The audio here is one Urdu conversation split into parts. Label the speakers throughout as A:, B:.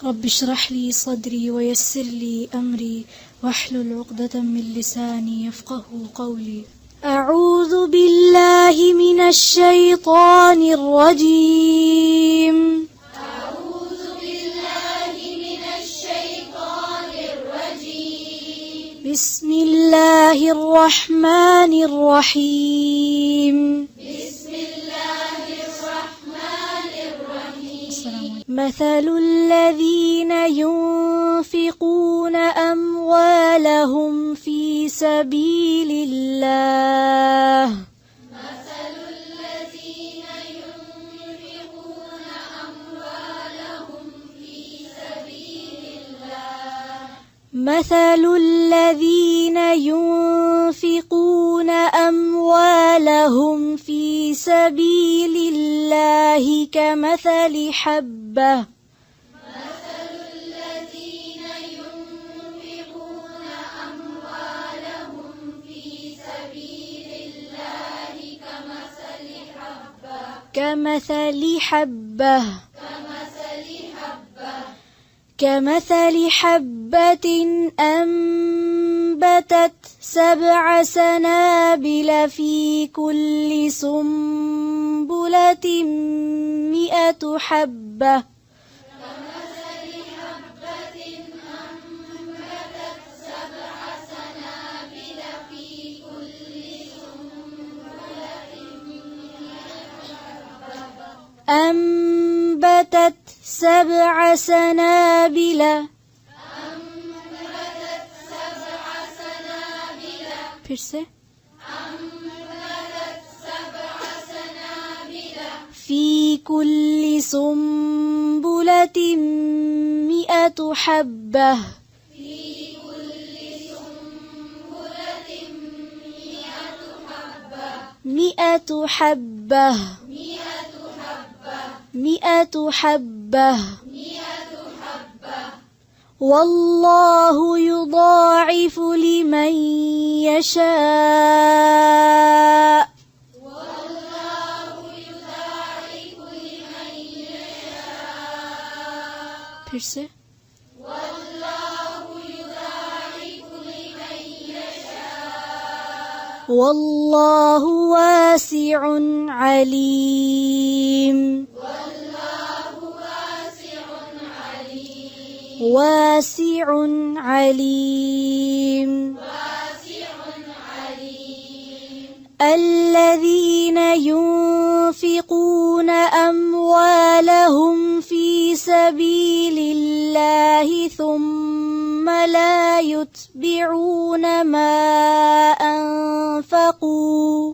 A: رب اشرح لي صدري ويسر لي أمري واحلل عقدة من لساني يفقه قولي. أعوذ بالله من الشيطان الرجيم.
B: أعوذ بالله من الشيطان الرجيم.
A: بسم الله الرحمن الرحيم.
B: بسم الله الرحمن الرحيم.
A: مثل الذين ينفقون أموالهم في سبيل الله مثل الذين ينفقون أموالهم في سبيل الله كمثل حبة كمثل حبة أنبتت 7 سنابل في كل سنبلة 100 حبة أنبتت 7 سنابل في كل سنبلة 100 حبة 100 حبة 100 حبة والله يضاعف لمن يشاء والله واسع عليم واسع عليم الذين ينفقون أموالهم في سبيل الله ثم لا يتبعون ما أنفقوا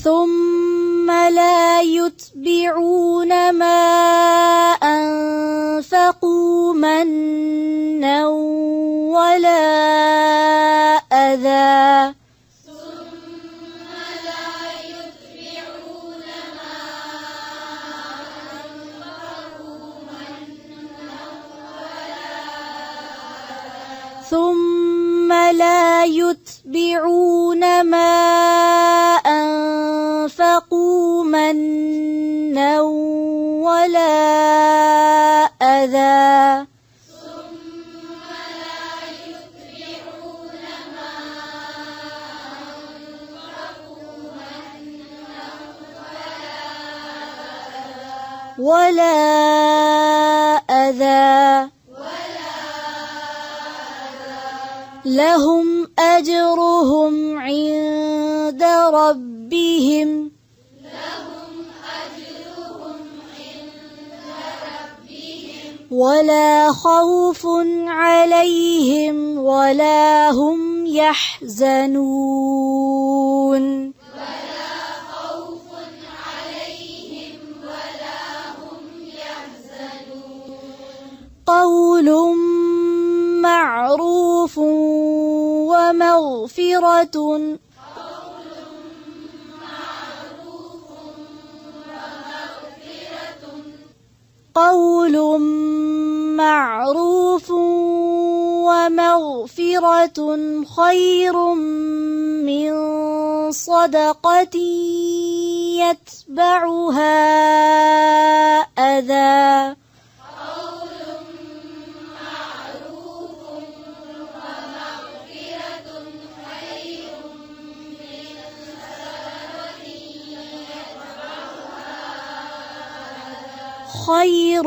A: ثم لا يتبعون ما أنفقوا منا ولا أذى ثم لا يتبعون ما أنفقوا منا ولا أذى ولا أذى لهم أجرهم عند ربهم ولا خوف عليهم ولا هم يحزنون قول معروف ومغفرة قول معروف ومغفرة خير من صدقة يتبعها أذى خير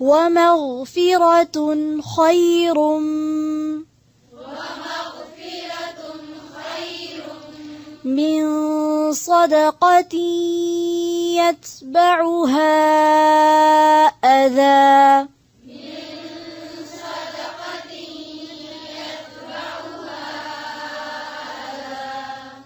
A: ومغفرة خير من صدقة يتبعها أذى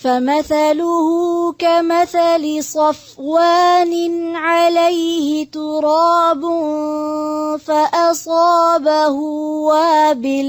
A: فمثله كمثل صفوان عليه تراب فأصابه وابل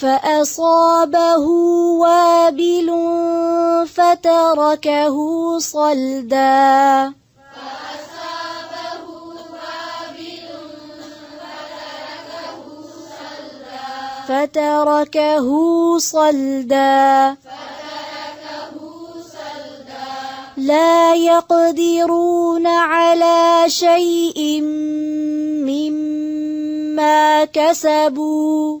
A: فأصابه وابل فتركه صلدا لا يقدرون على شيء مما كسبوا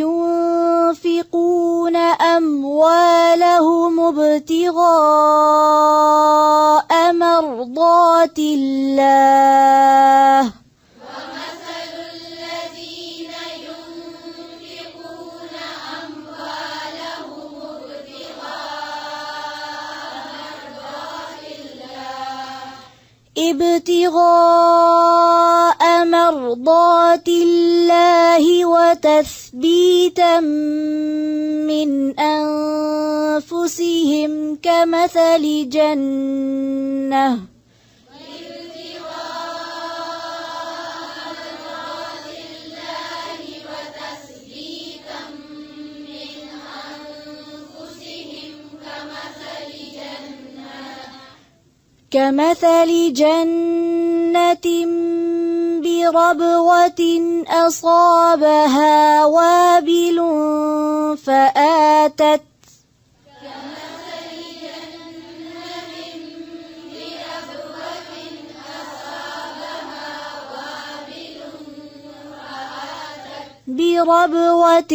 A: ينفقون أموالهم ابتغاء مرضات الله
B: ومثل الذين ينفقون أموالهم ابتغاء مرضات الله وتثبيتا من أنفسهم كمثل جنة
A: كمثل جنة بربوة أصابها وابل فآتت بربوة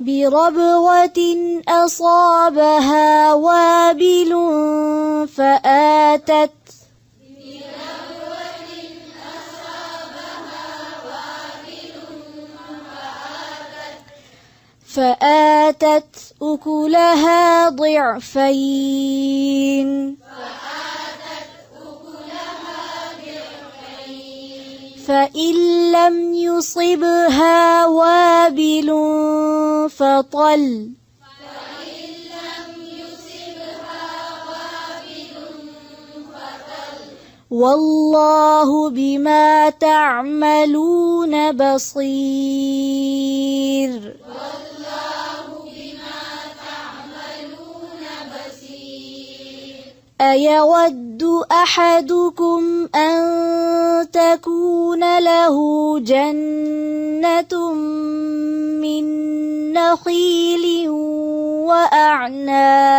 A: بربوة أصابها وابل فآتت أكلها ضعفين فإن لم يصبها وابل فطل والله بما تعملون بصير. أيود أحدكم أن تكون له جنة من نخيل وأعناب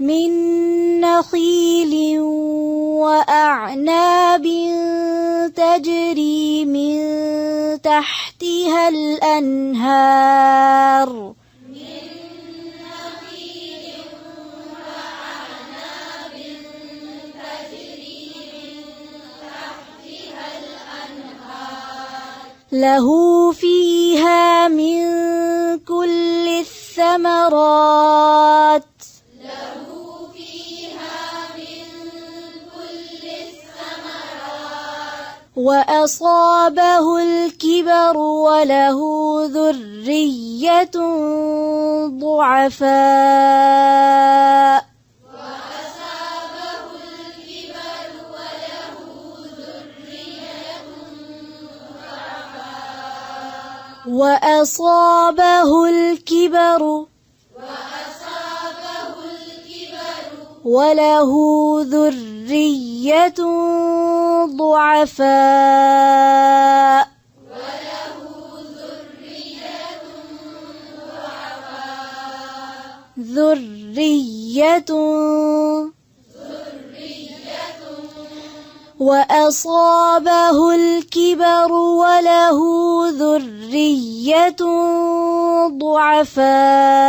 A: من نخيل وأعناب تجري من تحتها الأنهار له فيها من كل الثمرات وأصابه الكبر وله ذرية ضعفاء وأصابه الكبر وله ذرية ضعفاء
B: وأصابه الكبر وله ذرية ضعفاء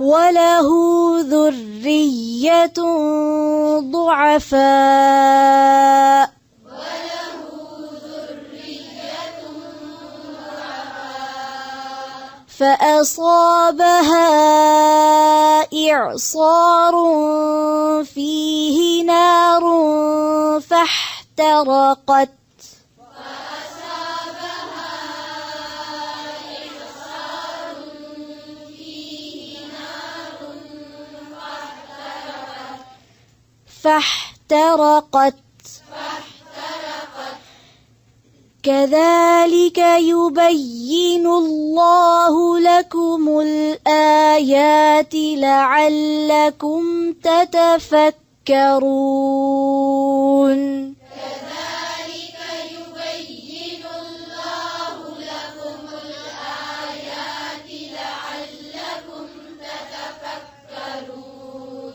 B: وله ذرية ضعفاء فأصابها إعصار فيه نار فاحترقت كذلك يبين الله لكم الآيات لعلكم تتفكرون
C: كذلك يبين الله لكم الآيات لعلكم تتفكرون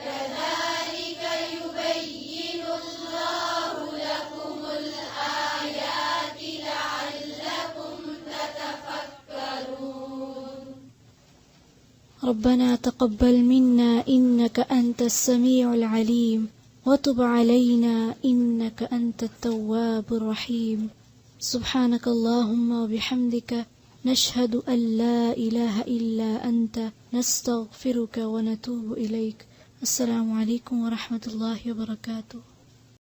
C: كذلك يبين الله لكم الآيات لعلكم تتفكرون
A: ربنا تقبل منا إنك أنت السميع العليم وتب علينا إنك أنت التواب الرحيم سبحانك اللهم وبحمدك نشهد أن لا إله إلا أنت نستغفرك ونتوب إليك السلام عليكم ورحمة الله وبركاته